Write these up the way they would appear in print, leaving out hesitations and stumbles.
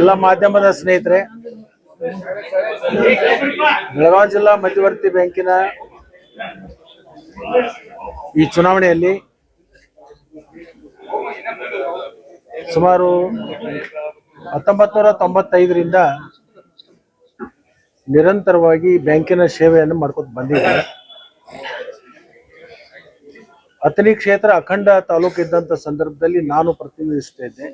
ಎಲ್ಲ ಮಾಧ್ಯಮದ ಸ್ನೇಹಿತರೆ, ಬೆಳಗಾವಿ ಜಿಲ್ಲಾ ಮಧ್ಯವರ್ತಿ ಬ್ಯಾಂಕಿನ ಈ ಚುನಾವಣೆಯಲ್ಲಿ ಸುಮಾರು 1995ರಿಂದ ನಿರಂತರವಾಗಿ ಬ್ಯಾಂಕಿನ ಸೇವೆಯನ್ನು ಮಾಡ್ಕೊಂಡು ಬಂದಿದ್ದಾರೆ. ಅಥಣಿ ಕ್ಷೇತ್ರ ಅಖಂಡ ತಾಲೂಕು ಇದ್ದಂಥ ಸಂದರ್ಭದಲ್ಲಿ ನಾನು ಪ್ರತಿನಿಧಿಸ್ತಾ ಇದ್ದೆ.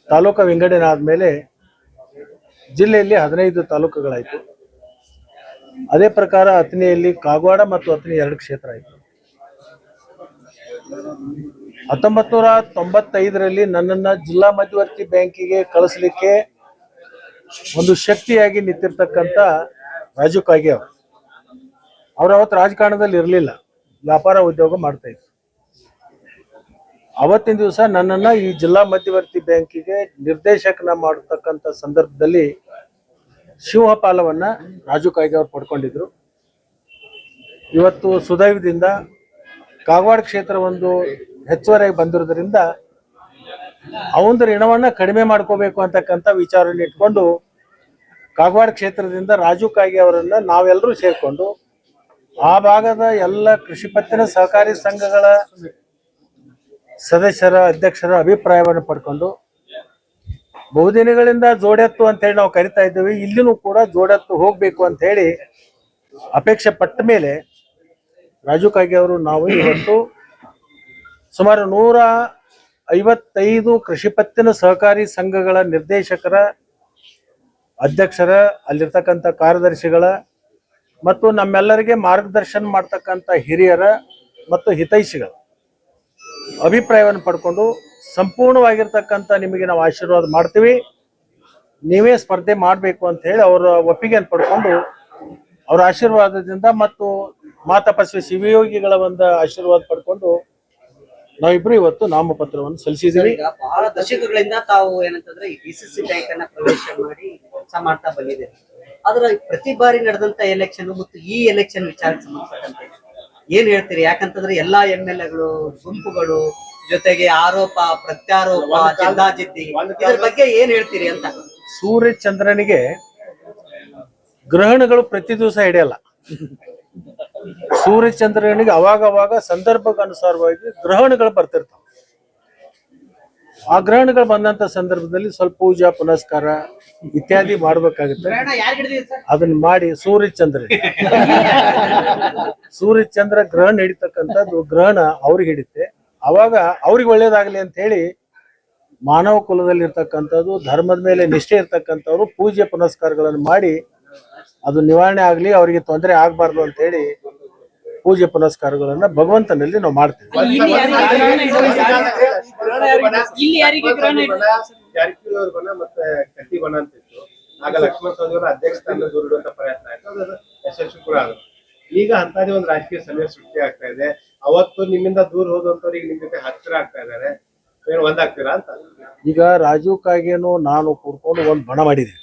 ತಾಲೂಕು ವಿಂಗಡಣೆ ಆದಮೇಲೆ ಜಿಲ್ಲೆಯಲ್ಲಿ 15 ತಾಲೂಕುಗಳಾಯಿತು. ಅದೇ ಪ್ರಕಾರ ಅಥಣಿಯಲ್ಲಿ ಕಾಗವಾಡ ಮತ್ತು ಅಥಣಿ 2 ಕ್ಷೇತ್ರ ಆಯಿತು. 1995ರಲ್ಲಿ ನನ್ನನ್ನು ಜಿಲ್ಲಾ ಮಧ್ಯವರ್ತಿ ಬ್ಯಾಂಕಿಗೆ ಕಳಿಸ್ಲಿಕ್ಕೆ ಒಂದು ಶಕ್ತಿಯಾಗಿ ನಿಂತಿರ್ತಕ್ಕಂಥ ರಾಜು ಕಾಗೆ ಅವರು ಅವತ್ತು ರಾಜಕಾರಣದಲ್ಲಿ ಇರಲಿಲ್ಲ, ವ್ಯಾಪಾರ ಉದ್ಯೋಗ ಮಾಡ್ತಾ ಇದ್ರು. ಅವತ್ತಿನ ದಿವಸ ನನ್ನನ್ನು ಈ ಜಿಲ್ಲಾ ಮಧ್ಯವರ್ತಿ ಬ್ಯಾಂಕಿಗೆ ನಿರ್ದೇಶಕನ ಮಾಡತಕ್ಕಂಥ ಸಂದರ್ಭದಲ್ಲಿ ಸಿಂಹಪಾಲವನ್ನ ರಾಜು ಕಾಗೆ ಅವರು ಪಡ್ಕೊಂಡಿದ್ರು. ಇವತ್ತು ಸುದೈವದಿಂದ ಕಾಗವಾಡ ಕ್ಷೇತ್ರ ಒಂದು ಹೆಚ್ಚುವರಿಯಾಗಿ ಬಂದಿರೋದ್ರಿಂದ ಅವಂದು ಋಣವನ್ನ ಕಡಿಮೆ ಮಾಡ್ಕೋಬೇಕು ಅಂತಕ್ಕಂಥ ವಿಚಾರವನ್ನು ಇಟ್ಕೊಂಡು ಕಾಗವಾಡ ಕ್ಷೇತ್ರದಿಂದ ರಾಜು ಕಾಗೆ ಅವರನ್ನ ನಾವೆಲ್ಲರೂ ಸೇರ್ಕೊಂಡು ಆ ಭಾಗದ ಎಲ್ಲ ಕೃಷಿ ಪತ್ತಿನ ಸಹಕಾರಿ ಸಂಘಗಳ ಸದಸ್ಯರ ಅಧ್ಯಕ್ಷರ ಅಭಿಪ್ರಾಯವನ್ನು ಪಡ್ಕೊಂಡು ಬಹುದಿನಗಳಿಂದ ಜೋಡೆತ್ತು ಅಂತ ಹೇಳಿ ನಾವು ಕರಿತಾ ಇದ್ದೇವೆ. ಇಲ್ಲಿನೂ ಕೂಡ ಜೋಡೆತ್ತು ಹೋಗ್ಬೇಕು ಅಂತ ಹೇಳಿ ಅಪೇಕ್ಷೆ ಪಟ್ಟ ಮೇಲೆ ರಾಜು ಕಾಗೆ ಅವರು ನಾವು ಇವತ್ತು ಸುಮಾರು 155 ಕೃಷಿ ಪತ್ತಿನ ಸಹಕಾರಿ ಸಂಘಗಳ ನಿರ್ದೇಶಕರ, ಅಧ್ಯಕ್ಷರ, ಅಲ್ಲಿರ್ತಕ್ಕಂಥ ಕಾರ್ಯದರ್ಶಿಗಳ ಮತ್ತು ನಮ್ಮೆಲ್ಲರಿಗೆ ಮಾರ್ಗದರ್ಶನ ಮಾಡ್ತಕ್ಕಂಥ ಹಿರಿಯರ ಮತ್ತು ಹಿತೈಷಿಗಳ ಅಭಿಪ್ರಾಯವನ್ನು ಪಡ್ಕೊಂಡು ಸಂಪೂರ್ಣವಾಗಿರ್ತಕ್ಕಂಥ ನಿಮಗೆ ನಾವು ಆಶೀರ್ವಾದ ಮಾಡ್ತೀವಿ, ನೀವೇ ಸ್ಪರ್ಧೆ ಮಾಡಬೇಕು ಅಂತ ಹೇಳಿ ಅವರ ಒಪ್ಪಿಗೆಯನ್ನು ಪಡ್ಕೊಂಡು ಅವರ ಆಶೀರ್ವಾದದಿಂದ ಮತ್ತು ಮಾತಪಸ್ವಿ ಶಿವಯೋಗಿಗಳ ಒಂದು ಆಶೀರ್ವಾದ ಪಡ್ಕೊಂಡು ನಾವಿಬ್ರು ಇವತ್ತು ನಾಮಪತ್ರವನ್ನು ಸಲ್ಲಿಸಿದ್ದೀವಿ. ಬಹಳ ದಶಕಗಳಿಂದ ತಾವು ಏನಂತಂದ್ರೆ ಈ ಡಿಸಿಸಿ ಬ್ಯಾಂಕ್ ಅನ್ನ ಪ್ರವೇಶ ಮಾಡಿ ಕೆಲಸ ಮಾಡ್ತಾ ಬಂದಿದೆ. ಆದ್ರೆ ಪ್ರತಿ ಬಾರಿ ನಡೆದಂತ ಎಲೆಕ್ಷನ್ ಮತ್ತು ಈ ಎಲೆಕ್ಷನ್ ವಿಚಾರಕ್ಕೆ ಸಂಬಂಧಪಟ್ಟಂತೆ ಏನ್ ಹೇಳ್ತೀರಿ? ಯಾಕಂತಂದ್ರೆ ಎಲ್ಲಾ MLAಗಳು, ಗುಂಪುಗಳು ಜೊತೆಗೆ ಆರೋಪ ಪ್ರತ್ಯಾರೋಪ, ಜಿದ್ದಾಜಿದ್ದಿ, ಇದ್ರ ಬಗ್ಗೆ ಏನ್ ಹೇಳ್ತೀರಿ ಅಂತ. ಸೂರ್ಯ ಚಂದ್ರನಿಗೆ ಗ್ರಹಣಗಳು ಪ್ರತಿ ದಿವಸ ಹಿಡಿಯಲ್ಲ. ಸೂರ್ಯ ಚಂದ್ರನಿಗೆ ಅವಾಗ ಸಂದರ್ಭಕ್ಕೆ ಅನುಸಾರವಾಗಿ ಗ್ರಹಣಗಳು ಬರ್ತಿರ್ತಾವ. ಆ ಗ್ರಹಣಗಳು ಬಂದಂತ ಸಂದರ್ಭದಲ್ಲಿ ಸ್ವಲ್ಪ ಪೂಜಾ ಪುನಸ್ಕಾರ ಇತ್ಯಾದಿ ಮಾಡ್ಬೇಕಾಗುತ್ತೆ. ಅದನ್ನ ಮಾಡಿ ಸೂರ್ಯ ಚಂದ್ರ ಗ್ರಹಣ ಹಿಡಿತಕ್ಕಂಥದ್ದು ಗ್ರಹಣ ಅವ್ರಿಗೆ ಹಿಡಿತೆ. ಅವಾಗ ಅವ್ರಿಗೆ ಒಳ್ಳೇದಾಗ್ಲಿ ಅಂತ ಹೇಳಿ ಮಾನವ ಕುಲದಲ್ಲಿ ಇರ್ತಕ್ಕಂಥದ್ದು, ಧರ್ಮದ ಮೇಲೆ ನಿಷ್ಠೆ ಇರ್ತಕ್ಕಂಥವ್ರು ಪೂಜೆ ಪುನಸ್ಕಾರಗಳನ್ನು ಮಾಡಿ ಅದು ನಿವಾರಣೆ ಆಗ್ಲಿ, ಅವರಿಗೆ ತೊಂದರೆ ಆಗ್ಬಾರ್ದು ಅಂತ ಹೇಳಿ ಪೂಜೆ ಪುನಸ್ಕಾರಗಳನ್ನ ಭಗವಂತನಲ್ಲಿ ನಾವು ಮಾಡ್ತೀವಿ. ಈಗ ಅಂತದೇ ಒಂದು ರಾಜಕೀಯ ಸಮಯ ಸೃಷ್ಟಿ ಆಗ್ತಾ ಇದೆ. ಅವತ್ತು ನಿಮ್ಮಿಂದ ದೂರ ಹೋದಂತವ್ರಿಗೆ ನಿಮ್ ಜೊತೆ ಹತ್ತಿರ ಆಗ್ತಾ ಇದಾರೆ, ಒಂದಾಗ್ತೀರಾ ಅಂತ. ಈಗ ರಾಜು ಕಾಗೇನು ನಾನು ಕೂಡ್ಕೊಂಡು ಒಂದ್ ಬಣ ಮಾಡಿದೀವಿ.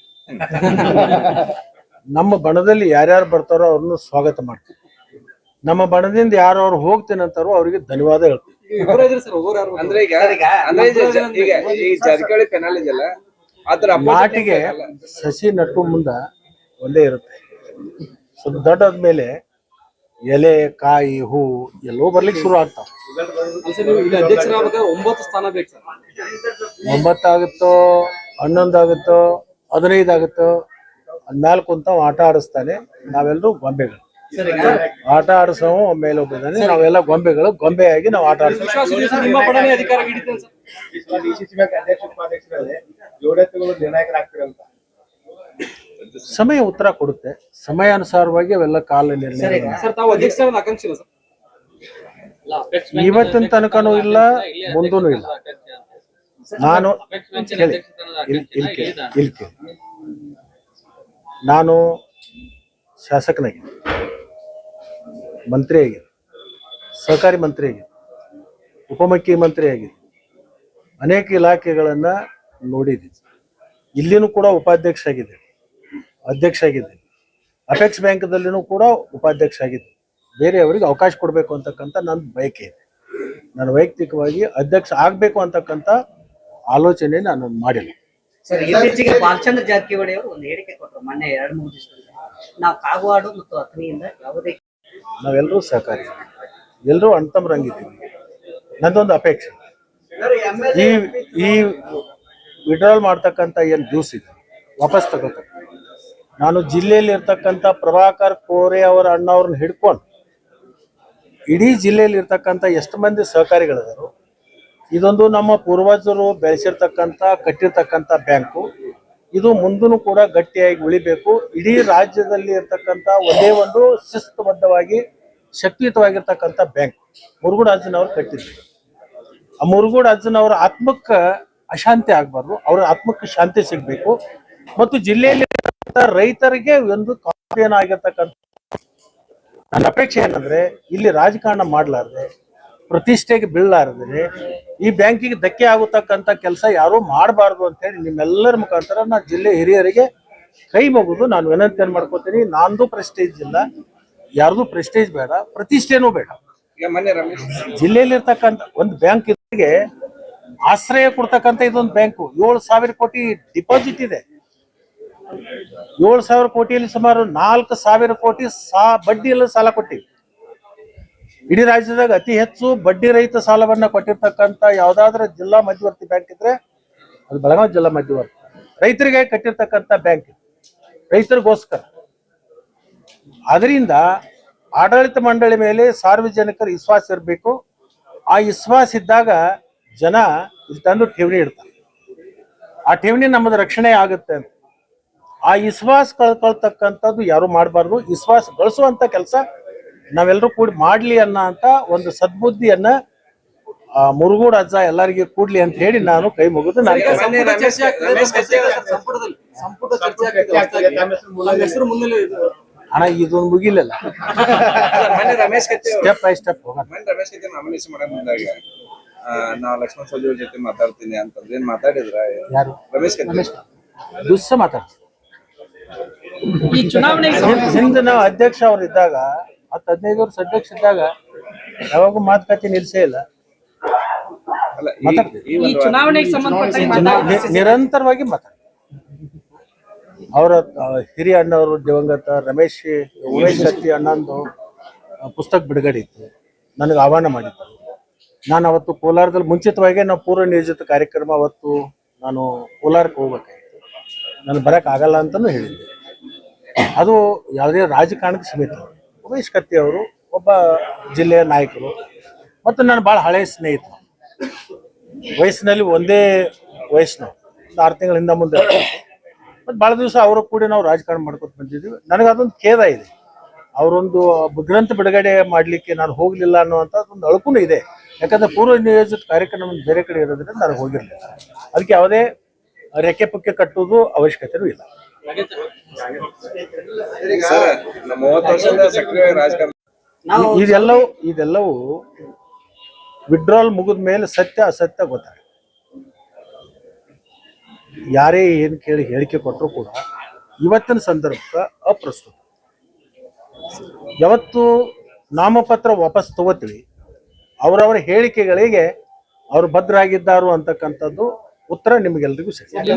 ನಮ್ಮ ಬಣದಲ್ಲಿ ಯಾರ್ಯಾರು ಬರ್ತಾರೋ ಅವ್ರನ್ನ ಸ್ವಾಗತ ಮಾಡ್ತೀವಿ. ನಮ್ಮ ಬಣದಿಂದ ಯಾರು ಹೋಗ್ತೇನೆ ಅಂತಾರೋ ಅವ್ರಿಗೆ ಧನ್ಯವಾದ ಹೇಳ್ತೀವಿ. ನಾಟಿಗೆ ಸಸಿ ನಟ್ಟು ಮುಂದ ಒಂದೇ ಇರುತ್ತೆ. ಸ್ವಲ್ಪ ದೊಡ್ಡಾದ್ಮೇಲೆ ಎಲೆ, ಕಾಯಿ, ಹೂ ಎಲ್ಲೋ ಬರ್ಲಿಕ್ಕೆ ಶುರು ಆಗ್ತಾವ. 9 ಆಗುತ್ತೋ, 11 ಆಗುತ್ತೋ, 15 ಆಗುತ್ತೋ, ಅದ್ಮೇಲೆ ಕುಂತ ಆಟ ಆಡಿಸ್ತಾನೆ. ನಾವೆಲ್ಲರೂ ಗೊಂಬೆಗಳು ಆಟ ಆಡಿಸೋ ಮೇಲೆ ಹೋಗಿದ್ದಾನೆ. ನಾವೆಲ್ಲ ಗೊಂಬೆಗಳು, ಗೊಂಬೆಯಾಗಿ ನಾವು ಆಟ ಆಡ್ತೀವಿ. ಸಮಯ ಉತ್ತರ ಕೊಡುತ್ತೆ. ಸಮಯಾನುಸಾರವಾಗಿ ಅವೆಲ್ಲ ಕಾಲ ನಿರ್ಣಯ. ಇವತ್ತಿನ ತನಕನೂ ಇಲ್ಲ, ಮುಂದೂ ಇಲ್ಲ. ನಾನು ನಾನು ಶಾಸಕನಾಗಿದ್ದೆ, ಮಂತ್ರಿ ಆಗಿದೆ, ಸಹಕಾರಿ ಮಂತ್ರಿ ಆಗಿದೆ, ಉಪಮುಖ್ಯಮಂತ್ರಿ ಆಗಿದೆ, ಅನೇಕ ಇಲಾಖೆಗಳನ್ನ ನೋಡಿದ್ದೀನಿ. ಇಲ್ಲಿನೂ ಕೂಡ ಉಪಾಧ್ಯಕ್ಷ ಆಗಿದ್ದೇನೆ, ಅಧ್ಯಕ್ಷ ಆಗಿದ್ದೇನೆ. ಅಪೆಕ್ಸ್ ಬ್ಯಾಂಕ್ದಲ್ಲಿನೂ ಕೂಡ ಉಪಾಧ್ಯಕ್ಷ ಆಗಿದ್ದೆ. ಬೇರೆಯವರಿಗೆ ಅವಕಾಶ ಕೊಡಬೇಕು ಅಂತಕ್ಕಂಥ ನನ್ನ ಬಯಕೆ ಇದೆ. ನಾನು ವೈಯಕ್ತಿಕವಾಗಿ ಅಧ್ಯಕ್ಷ ಆಗಬೇಕು ಅಂತಕ್ಕಂಥ ಆಲೋಚನೆ ನಾನು ಮಾಡಿಲ್ಲ. ಸರ್, ಇತ್ತೀಚೆಗೆ ಬಾಲಚಂದ್ರ ಜಾರಕಿಹೊಳಿ ಅವರು ಒಂದು ಹೇಳಿಕೆ ಕೊಟ್ಟರು ಮೊನ್ನೆ 2-3 ದಿವಸದಿಂದ. ನಾವು ಕಾಗವಾಡ ಮತ್ತು ಅಥಣಿಯಿಂದ ಯಾವುದೇ ನಾವೆಲ್ಲರೂ ಸಹಕಾರಿ, ಎಲ್ಲರೂ ಅಣ್ತಮ್ಮರಂಗಿದ್ದೀವಿ. ನಂದೊಂದು ಅಪೇಕ್ಷೆ, ಈ ವಿಡ್ರಾಲ್ ಮಾಡ್ತಕ್ಕಂಥ ಏನು ಜ್ಯೂಸ್ ಇದೆ ವಾಪಸ್ ತಗೋತಕ್ಕ. ನಾನು ಜಿಲ್ಲೆಯಲ್ಲಿ ಇರ್ತಕ್ಕಂಥ ಪ್ರಭಾಕರ್ ಕೋರೆ ಅವರ ಅಣ್ಣವ್ರನ್ನ ಹಿಡ್ಕೊಂಡು ಇಡೀ ಜಿಲ್ಲೆಯಲ್ಲಿ ಇರ್ತಕ್ಕಂಥ ಎಷ್ಟು ಮಂದಿ ಸಹಕಾರಿಗಳಿದಾರೋ, ಇದೊಂದು ನಮ್ಮ ಪೂರ್ವಜರು ಬೆಳೆಸಿರ್ತಕ್ಕಂಥ ಕಟ್ಟಿರ್ತಕ್ಕಂಥ ಬ್ಯಾಂಕು. ಇದು ಮುಂದೂ ಕೂಡ ಗಟ್ಟಿಯಾಗಿ ಉಳಿಬೇಕು. ಇಡೀ ರಾಜ್ಯದಲ್ಲಿ ಇರ್ತಕ್ಕಂಥ ಒಂದೇ ಒಂದು ಶಿಸ್ತುಬದ್ಧವಾಗಿ ಶಕ್ತಿಯುತವಾಗಿರ್ತಕ್ಕಂಥ ಬ್ಯಾಂಕ್ ಮುರುಗೋಡು ಅಜ್ಜನವ್ರು ಕಟ್ಟಿದ್ರು. ಆ ಮುರುಗೋಡು ಅಜ್ಜನವರ ಆತ್ಮಕ್ಕೆ ಅಶಾಂತಿ ಆಗಬಾರ್ದು, ಅವರ ಆತ್ಮಕ್ಕೆ ಶಾಂತಿ ಸಿಗಬೇಕು. ಮತ್ತು ಜಿಲ್ಲೆಯಲ್ಲಿ ರೈತರಿಗೆ ಒಂದು ಆಗಿರ್ತಕ್ಕಂಥ ನನ್ನ ಅಪೇಕ್ಷೆ ಏನಂದ್ರೆ, ಇಲ್ಲಿ ರಾಜಕಾರಣ ಮಾಡಲಾರ್ದೆ, ಪ್ರತಿಷ್ಠೆಗೆ ಬೀಳಲಾರದೆ, ಈ ಬ್ಯಾಂಕಿಗೆ ಧಕ್ಕೆ ಆಗತಕ್ಕಂಥ ಕೆಲಸ ಯಾರು ಮಾಡಬಾರ್ದು ಅಂತ ಹೇಳಿ ನಿಮ್ಮೆಲ್ಲರ ಮುಖಾಂತರ ನಾ ಜಿಲ್ಲೆ ಹಿರಿಯರಿಗೆ ಕೈ ಮುಗಿದು ನಾನು ವಿನಂತಿಯನ್ನು ಮಾಡ್ಕೋತೀನಿ. ನಂದು ಪ್ರೆಸ್ಟೇಜ್ ಇಲ್ಲ, ಯಾರ್ದು ಪ್ರೆಸ್ಟೇಜ್ ಬೇಡ, ಪ್ರತಿಷ್ಠೆನೂ ಬೇಡ. ಜಿಲ್ಲೆಯಲ್ಲಿ ಇರ್ತಕ್ಕಂಥ ಒಂದು ಬ್ಯಾಂಕ್ ಇದಕ್ಕೆ ಆಶ್ರಯ ಕೊಡ್ತಕ್ಕಂಥ ಇದೊಂದು ಬ್ಯಾಂಕು. 7,000 ಕೋಟಿ ಡಿಪಾಸಿಟ್ ಇದೆ. 7,000 ಕೋಟಿಯಲ್ಲಿ ಸುಮಾರು 4,000 ಕೋಟಿ ಬಡ್ಡಿಯಲ್ಲಿ ಸಾಲ ಕೊಟ್ಟಿವಿ. ಇಡೀ ರಾಜ್ಯದಾಗ ಅತಿ ಹೆಚ್ಚು ಬಡ್ಡಿ ರಹಿತ ಸಾಲವನ್ನ ಕೊಟ್ಟಿರ್ತಕ್ಕಂಥ ಯಾವ್ದಾದ್ರ ಜಿಲ್ಲಾ ಮಧ್ಯವರ್ತಿ ಬ್ಯಾಂಕ್ ಇದ್ರೆ ಅದು ಬೆಳಗಾವಿ ಜಿಲ್ಲಾ ಮಧ್ಯವರ್ತಿ. ರೈತರಿಗೆ ಕಟ್ಟಿರ್ತಕ್ಕಂಥ ಬ್ಯಾಂಕ್, ರೈತರಿಗೋಸ್ಕರ. ಅದರಿಂದ ಆಡಳಿತ ಮಂಡಳಿ ಮೇಲೆ ಸಾರ್ವಜನಿಕರ ವಿಶ್ವಾಸ ಇರಬೇಕು. ಆ ವಿಶ್ವಾಸ ಇದ್ದಾಗ ಜನ ಇಲ್ಲಿ ತಂದು ಠೇವಣಿ ಇಡ್ತಾರೆ. ಆ ಠೇವಣಿ ನಮ್ಮದು ರಕ್ಷಣೆ ಆಗುತ್ತೆ ಅಂತ. ಆ ವಿಶ್ವಾಸ ಕಳ್ಕೊಳ್ತಕ್ಕಂಥದ್ದು ಯಾರು ಮಾಡಬಾರ್ದು. ವಿಶ್ವಾಸ ಗಳಿಸುವಂತ ಕೆಲಸ ನಾವೆಲ್ಲರೂ ಕೂಡಿ ಮಾಡ್ಲಿ ಅಂತ ಒಂದು ಸದ್ಬುದ್ಧಿಯನ್ನ ಮುರುಗೋಡು ಅಜ್ಜ ಎಲ್ಲರಿಗೆ ಕೂಡ್ಲಿ ಅಂತ ಹೇಳಿ ನಾನು ಕೈ ಮುಗಿದು ಹಣ ಇದೊಂದು ಮುಗಿಲಿಲ್ಲ. ಸ್ಟೆಪ್ ಬೈ ಸ್ಟೆಪ್ ಹೋಗೋಣ. ನಾವು ಲಕ್ಷ್ಮಣ ಸವದಿ ಅವ್ರ ಜೊತೆ ಮಾತಾಡ್ತೀನಿ ಅಂತಂದ್ರೆ ಏನ್ ಮಾತಾಡಿದ್ರ? ಯಾರು? ರಮೇಶ್ ದುಸ್ಸ ಮಾತಾಡ್ತೀನಿ. ಈ ಚುನಾವಣೆ ಹಿಂದೆ ನಾವು ಅಧ್ಯಕ್ಷ ಅವ್ರು ಇದ್ದಾಗ 10-15 ವರ್ಷ ಅಧ್ಯಕ್ಷ ಇದ್ದಾಗ ಯಾವಾಗೂ ಮಾತುಕತೆ ನಿಲ್ಸೇ ಇಲ್ಲ. ಈ ಚುನಾವಣೆಗೆ ಸಂಬಂಧಪಟ್ಟ ನಿರಂತರವಾಗಿ ಮಾತಾಡ. ಅವರ ಹಿರಿಯ ಅಣ್ಣವರು ದಿವಂಗತ ಉಮೇಶ್ ಕತ್ತಿ ಅಣ್ಣಂದು ಪುಸ್ತಕ ಬಿಡುಗಡೆ ಇತ್ತು, ನನಗೆ ಆಹ್ವಾನ ಮಾಡಿದ್ರು. ನಾನು ಅವತ್ತು ಕೋಲಾರದಲ್ಲಿ ಮುಂಚಿತವಾಗಿ ನಾವು ಪೂರ್ವ ನಿಯೋಜಿತ ಕಾರ್ಯಕ್ರಮ ಅವತ್ತು ನಾನು ಕೋಲಾರಕ್ಕೆ ಹೋಗ್ಬೇಕಾಗಿತ್ತು. ನಾನು ಬರಕ್ ಆಗಲ್ಲ ಅಂತಾನು ಹೇಳಿದ್ದೆ. ಅದು ಯಾವುದೇ ರಾಜಕಾರಣಕ್ಕೆ ಸೀಮಿತ. ಉಮೇಶ್ ಕತ್ತಿ ಅವರು ಒಬ್ಬ ಜಿಲ್ಲೆಯ ನಾಯಕರು ಮತ್ತು ನಾನು ಭಾಳ ಹಳೆಯ ಸ್ನೇಹಿತರು. ವಯಸ್ಸಿನಲ್ಲಿ ಒಂದೇ ವಯಸ್ಸಿನವ್ರು, 6 ತಿಂಗಳ ಹಿಂದೆ ಮುಂದೆ. ಮತ್ತು ಭಾಳ ದಿವಸ ಅವರು ಕೂಡ ನಾವು ರಾಜಕಾರಣ ಮಾಡ್ಕೊತ ಬಂದಿದ್ದೀವಿ. ನನಗೆ ಅದೊಂದು ಖೇದ ಇದೆ. ಅವರೊಂದು ಗ್ರಂಥ ಬಿಡುಗಡೆ ಮಾಡಲಿಕ್ಕೆ ನಾನು ಹೋಗಲಿಲ್ಲ ಅನ್ನುವಂಥದ್ದೊಂದು ಅಳುಕೂ ಇದೆ. ಯಾಕಂದ್ರೆ ಪೂರ್ವ ನಿಯೋಜಿತ ಕಾರ್ಯಕ್ರಮ ಬೇರೆ ಕಡೆ ಇರೋದ್ರಿಂದ ನಾನು ಹೋಗಿರಲಿಲ್ಲ. ಅದಕ್ಕೆ ಯಾವುದೇ ರೆಕ್ಕೆ ಪಕ್ಕೆ ಕಟ್ಟುವುದು ಅವಶ್ಯಕತೆನೂ ಇಲ್ಲ. ಇದೆಲ್ಲವೂ ವಿಡ್ರಾಲ್ ಮುಗಿದ ಮೇಲೆ ಸತ್ಯ ಅಸತ್ಯ ಗೊತ್ತಾಗ. ಯಾರೇ ಏನು ಕೇಳಿ ಹೇಳಿಕೆ ಕೊಟ್ಟರು ಕೂಡ ಇವತ್ತಿನ ಸಂದರ್ಭಕ್ಕೆ ಅಪ್ರಸ್ತುತ. ಯಾವತ್ತು ನಾಮಪತ್ರ ವಾಪಸ್ ತಗೋತೀವಿ, ಅವರವರ ಹೇಳಿಕೆಗಳಿಗೆ ಅವರು ಭದ್ರಾಗಿದ್ದಾರು ಅಂತಕ್ಕಂಥದ್ದು ಉತ್ತರ ನಿಮಗೆಲ್ರಿಗೂ ಸಿಗ್ತದೆ.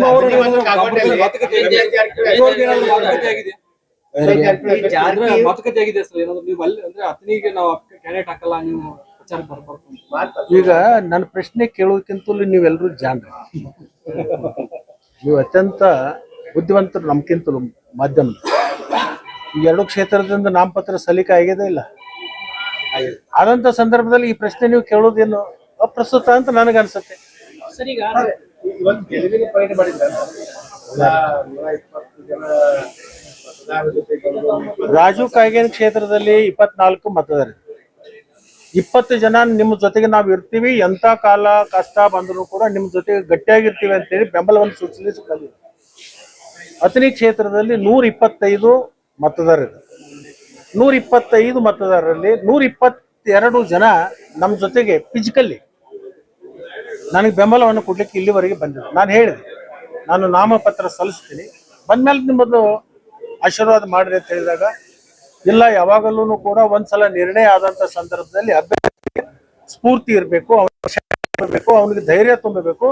ಈಗ ನನ್ನ ಪ್ರಶ್ನೆ ಕೇಳೋದಕ್ಕಿಂತಲೂ ನೀವೆಲ್ಲರೂ ಜಾಣರು, ನೀವು ಅತ್ಯಂತ ಬುದ್ಧಿವಂತರು ನಮ್ಗಿಂತಲೂ ಮಾಧ್ಯಮ. ಈ 2 ಕ್ಷೇತ್ರದಿಂದ ನಾಮಪತ್ರ ಸಲ್ಲಿಕೆ ಆಗಿದೆ ಇಲ್ಲ. ಆದಂತ ಸಂದರ್ಭದಲ್ಲಿ ಈ ಪ್ರಶ್ನೆ ನೀವು ಕೇಳೋದೇನು ಅಪ್ರಸ್ತುತ ಅಂತ ನನಗೆ ಅನ್ಸುತ್ತೆ. ರಾಜು ಕಾಗೇನ್ ಕ್ಷೇತ್ರದಲ್ಲಿ 24 ಮತದಾರ, 20 ಜನ ನಿಮ್ಮ ಜೊತೆಗೆ ನಾವು ಇರ್ತೀವಿ, ಎಂತ ಕಾಲ ಕಷ್ಟ ಬಂದ್ರು ಕೂಡ ನಿಮ್ಮ ಜೊತೆಗೆ ಗಟ್ಟಿಯಾಗಿರ್ತೀವಿ ಅಂತೇಳಿ ಬೆಂಬಲವನ್ನು ಸೂಚಿಸಲಿಕ್ಕೆ. ಅಥಣಿ ಕ್ಷೇತ್ರದಲ್ಲಿ 125 ಮತದಾರರು. 125 ಮತದಾರರಲ್ಲಿ 122 ಜನ ನಮ್ಮ ಜೊತೆಗೆ ಫಿಸಿಕಲಿ ನನಗೆ ಬೆಂಬಲವನ್ನು ಕೊಡ್ಲಿಕ್ಕೆ ಇಲ್ಲಿವರೆಗೆ ಬಂದಿದೆ. ನಾನು ಹೇಳಿದೆ ನಾನು ನಾಮಪತ್ರ ಸಲ್ಲಿಸ್ತೀನಿ, ಬಂದ್ಮೇಲೆ ನಿಮ್ಮದು ಆಶೀರ್ವಾದ ಮಾಡ್ರಿ ಅಂತ ಹೇಳಿದಾಗ ಇಲ್ಲ, ಯಾವಾಗಲೂ ಕೂಡ ಒಂದ್ಸಲ ನಿರ್ಣಯ ಆದಂತ ಸಂದರ್ಭದಲ್ಲಿ ಅಭ್ಯರ್ಥಿಗೆ ಸ್ಫೂರ್ತಿ ಇರಬೇಕು, ಅವನಿಗೆ ಧೈರ್ಯ ತುಂಬಬೇಕು.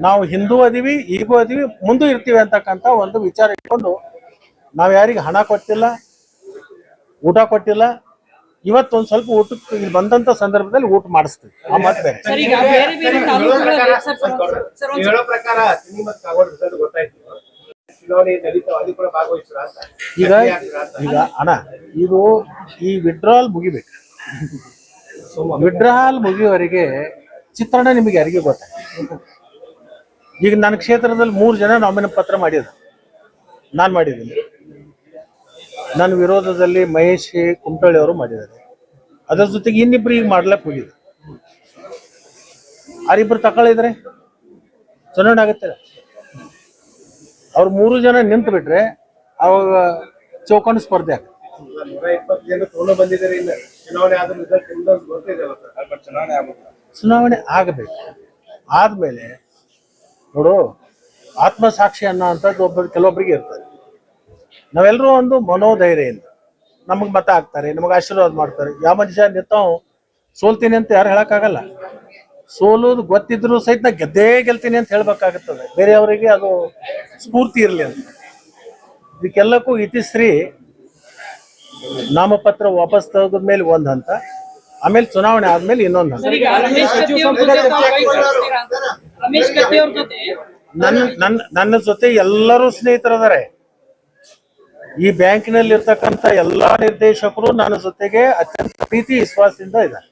ನಾವು ಹಿಂದೂ ಅದೀವಿ, ಈಗೂ ಅದೀವಿ, ಮುಂದೂ ಇರ್ತೀವಿ ಅಂತಕ್ಕಂಥ ಒಂದು ವಿಚಾರ ಇಟ್ಕೊಂಡು ನಾವು ಯಾರಿಗೆ ಹಣ ಕೊಟ್ಟಿಲ್ಲ, ಊಟ ಕೊಟ್ಟಿಲ್ಲ. ಇವತ್ತೊಂದ್ ಸ್ವಲ್ಪ ಊಟಕ್ಕೆ ಇಲ್ಲಿ ಬಂದಂತ ಸಂದರ್ಭದಲ್ಲಿ ಊಟ ಮಾಡಿಸ್ತೀವಿ. ಆ ಮಾತು ಬೇರೆ. ಸರ್, ಈಗ ಬೇರೆ ಬೇರೆ ತಾಲೂಕುಗಳಲ್ಲಿ ಸರ್, ನೀವು ಹೇಳೋ ಪ್ರಕಾರ ಸಿನಿ ಮತ್ತು ಕಾಗೋಡು ರಿಸಲ್ಟ್ ಗೊತ್ತಾಯ್ತು, ಚುನಾವಣೆ ನಡೀತಾವ, ಅಲ್ಲಿ ಕೂಡ ಭಾಗವಹಿಸ್ರ ಅಂತ ಈಗ ಅಣ್ಣ, ಇದು ಈ ವಿಡ್ರಾಲ್ ಮುಗಿಬೇಕು. ವಿಡ್ರಾಲ್ ಮುಗಿಯುವವರೆಗೆ ಚಿತ್ರಣ ನಿಮಗೆ ಯಾರಿಗೆ ಗೊತ್ತಾಯ್ತು. ಈಗ ನನ್ನ ಕ್ಷೇತ್ರದಲ್ಲಿ 3 ಜನ ನಾಮಿನೇಷನ್ ಪತ್ರ ಮಾಡಿದ್ರು, ನಾನು ಮಾಡಿದ್ದೀನಿ. ನನ್ನ ವಿರೋಧದಲ್ಲಿ ಮಹೇಶ್ ಕುಮಟಳ್ಳಿ ಅವರು ಮಾಡಿದ್ದಾರೆ. ಅದರ ಜೊತೆಗೆ ಇನ್ನಿಬ್ರು ಈಗ ಮಾಡ್ಲಕ್ಕೆ ಹೋಗಿದ್ರು. ಅವರಿಬ್ರು ತಗೊಳ್ಳಿದ್ರೆ ಚುನಾವಣೆ ಆಗುತ್ತೆ. ಅವ್ರು 3 ಜನ ನಿಂತು ಬಿಟ್ರೆ ಅವಾಗ ಚೌಕಂಡು ಸ್ಪರ್ಧೆ ಆಗುತ್ತೆ. 120 ಜನ ತಗೊಂಡು ಬಂದಿದ್ದಾರೆ. ಇನ್ನು ಚುನಾವಣೆ ಆದ ರಿಸಲ್ಟ್ ನಿಮ್ದೊಂದು ಗೊತ್ತಿದೆ ಚುನಾವಣೆ ಆಗ್ಬೇಕು. ಚುನಾವಣೆ ಆಗಬೇಕು. ಆದ್ಮೇಲೆ ನೋಡು, ಆತ್ಮಸಾಕ್ಷಿ ಅನ್ನೋ ಅಂಥದ್ದು ಕೆಲವೊಬ್ಬರಿಗೆ ಇರ್ತದೆ. ನಾವೆಲ್ಲರೂ ಒಂದು ಮನೋಧೈರ್ಯದಿಂದ ನಮಗೆ ಮತ ಹಾಕ್ತಾರೆ, ನಮಗೆ ಆಶೀರ್ವಾದ ಮಾಡ್ತಾರೆ. ಯಾವ ಮನುಷ್ಯ ನಿಂತಾವ್ ಸೋಲ್ತೀನಿ ಅಂತ ಯಾರು ಹೇಳಕ್ಕಾಗಲ್ಲ. ಸೋಲೋದು ಗೊತ್ತಿದ್ರು ಸಹಿತ ನಾ ಗೆಲ್ತೀನಿ ಅಂತ ಹೇಳ್ಬೇಕಾಗುತ್ತದೆ. ಬೇರೆಯವರಿಗೆ ಅದು ಸ್ಫೂರ್ತಿ ಇರಲಿ ಅಂತ. ಇದಕ್ಕೆಲ್ಲಕ್ಕೂ ಇತಿಶ್ರೀ ನಾಮಪತ್ರ ವಾಪಸ್ ತೆಗೆದ ಮೇಲೆ ಒಂದ್ ಹಂತ, ಆಮೇಲೆ ಚುನಾವಣೆ ಆದ್ಮೇಲೆ ಇನ್ನೊಂದು ಹಂತ. ಸರ್, ಈಗ ರಮೇಶ್ ಕತ್ತಿ ಅವ್ರ ಜೊತೆ ತಾವು ಕೈ ಜೋಡಿಸ್ತೀರಾ ಅಂತ? ರಮೇಶ್ ಕತ್ತಿ ಅವ್ರ ಜೊತೆ ನನ್ನ ಜೊತೆ ಎಲ್ಲರೂ ಸ್ನೇಹಿತರದಾರೆ. ಈ ಬ್ಯಾಂಕಿನಲ್ಲಿ ಇರ್ತಕ್ಕಂಥ ಎಲ್ಲಾ ನಿರ್ದೇಶಕರು ನನ್ನ ಜೊತೆಗೆ ಅತ್ಯಂತ ಪ್ರೀತಿ ವಿಶ್ವಾಸದಿಂದ ಇದ್ದಾರೆ.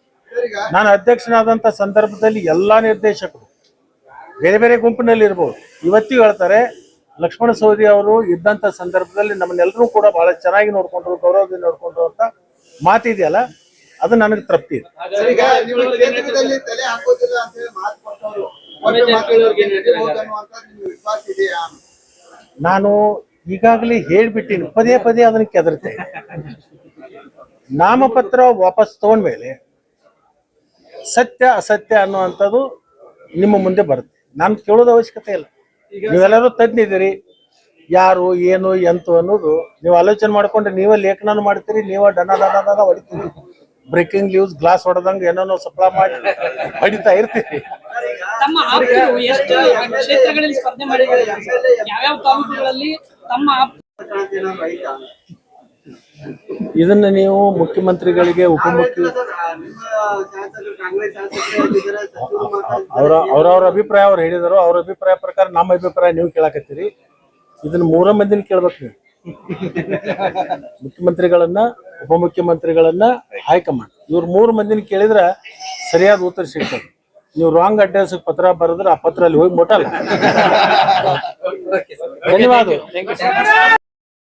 ನಾನು ಅಧ್ಯಕ್ಷನಾದಂತ ಸಂದರ್ಭದಲ್ಲಿ ಎಲ್ಲಾ ನಿರ್ದೇಶಕರು ಬೇರೆ ಬೇರೆ ಗುಂಪಿನಲ್ಲಿ ಇರ್ಬೋದು, ಇವತ್ತಿಗೂ ಹೇಳ್ತಾರೆ, ಲಕ್ಷ್ಮಣ ಸವದಿ ಅವರು ಇದ್ದಂತ ಸಂದರ್ಭದಲ್ಲಿ ನಮ್ಮನ್ನೆಲ್ಲರೂ ಕೂಡ ಬಹಳ ಚೆನ್ನಾಗಿ ನೋಡ್ಕೊಂಡ್ರು, ಗೌರವದಿಂದ ನೋಡ್ಕೊಂಡ್ರು ಅಂತ ಮಾತಿದೆಯಲ್ಲ, ಅದು ನನಗೆ ತೃಪ್ತಿ ಇದೆ. ನಾನು ಈಗಾಗಲೇ ಹೇಳ್ಬಿಟ್ಟಿನಿ, ಪದೇ ಪದೇ ಅದನ್ನ ಕೆದರ್ತೆ. ನಾಮಪತ್ರ ವಾಪಸ್ ತಗೊಂಡ್ಮೇಲೆ ಸತ್ಯ ಅಸತ್ಯ ಅನ್ನುವಂಥದ್ದು ನಿಮ್ಮ ಮುಂದೆ ಬರುತ್ತೆ. ನಾನು ಕೇಳೋದು ಅವಶ್ಯಕತೆ ಇಲ್ಲ. ನೀವೆಲ್ಲರೂ ತಜ್ಞಿದ್ದೀರಿ, ಯಾರು ಏನು ಎಂತು ಅನ್ನೋದು ನೀವು ಆಲೋಚನೆ ಮಾಡ್ಕೊಂಡ್ರೆ ನೀವೇ ಲೇಖನ ಮಾಡ್ತೀರಿ, ನೀವೇ ಡನ ಹೊಡಿತೀರಿ. ಬ್ರೇಕಿಂಗ್ ನ್ಯೂಸ್ ಗ್ಲಾಸ್ ಹೊಡೆದಂಗೆ ಏನೋ ಸಪ್ಲೈ ಮಾಡಿ ಹೊಡಿತಾ ಇರ್ತೀರಿ. ತಮ್ಮ ಆಪ್ತರು ಎಷ್ಟು ಕ್ಷೇತ್ರಗಳಲ್ಲಿ ಸ್ಪರ್ಧೆ ಮಾಡಿದ್ದಾರೆ, ಯಾವ್ಯಾವ ತಾಲೂಕುಗಳಲ್ಲಿ ತಮ್ಮ ಇದನ್ನ ನೀವು ಮುಖ್ಯಮಂತ್ರಿಗಳಿಗೆ, ಅವ್ರವ್ರ ಅಭಿಪ್ರಾಯ ಅವ್ರು ಹೇಳಿದರು. ಅವ್ರ ಅಭಿಪ್ರಾಯ ಪ್ರಕಾರ ನಮ್ಮ ಅಭಿಪ್ರಾಯ ನೀವು ಕೇಳಾಕತ್ತೀರಿ. ಇದನ್ನ 3 ಮಂದಿನ ಕೇಳ್ಬೇಕು ನೀವು, ಮುಖ್ಯಮಂತ್ರಿಗಳನ್ನ, ಉಪಮುಖ್ಯಮಂತ್ರಿಗಳನ್ನ, ಹೈಕಮಾಂಡ್. ಇವ್ರು 3 ಮಂದಿನ ಕೇಳಿದ್ರೆ ಸರಿಯಾದ ಉತ್ತರ ಸಿಗ್ತದೆ. ನೀವು ರಾಂಗ್ ಅಡ್ರೆಸ್ ಪತ್ರ ಬರೆದ್ರೆ ಆ ಪತ್ರ ಅಲ್ಲಿ ಹೋಗಿ ಮುಟ್ಟಲ್ಲ. ಧನ್ಯವಾದ.